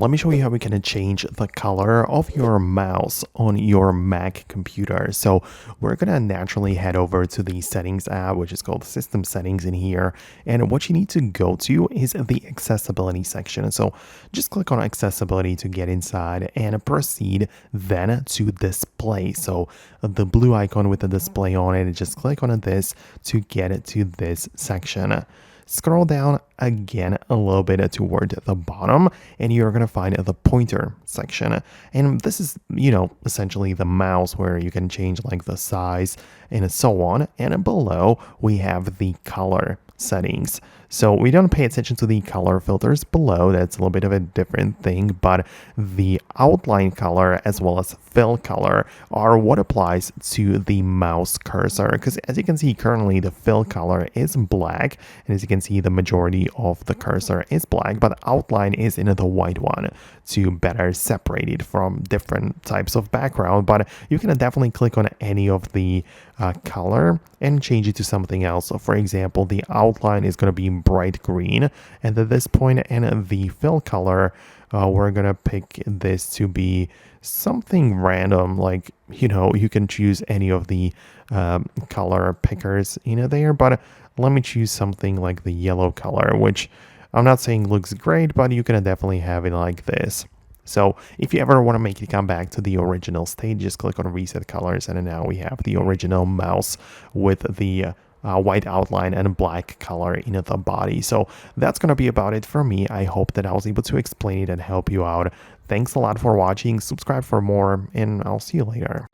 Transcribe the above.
let me show you how we can change the color of your mouse on your Mac computer. So we're gonna naturally head over to the settings app, which is called system settings in here. And what you need to go to is the accessibility section. So just click on accessibility to get inside and proceed then to display. So the blue icon with the display on it, just click on this to get it to this section. Scroll down again a little bit toward the bottom and you're going to find the pointer section. And this is, essentially the mouse where you can change like the size and so on. And below we have the color settings. So we don't pay attention to the color filters below. That's a little bit of a different thing, but the outline color as well as fill color are what applies to the mouse cursor. Because as you can see, currently the fill color is black. And as you can see, the majority of the cursor is black, but the outline is in the white one to better separate it from different types of background. But you can definitely click on any of the color and change it to something else. So for example, the outline is going to be bright green, and at this point in the fill color, we're going to pick this to be something random, like, you can choose any of the color pickers there, but let me choose something like the yellow color, which I'm not saying looks great, but you can definitely have it like this. So if you ever want to make it come back to the original state, just click on reset colors, and now we have the original mouse with the white outline and black color in the body. So that's going to be about it for me. I hope that I was able to explain it and help you out. Thanks a lot for watching. Subscribe for more, and I'll see you later.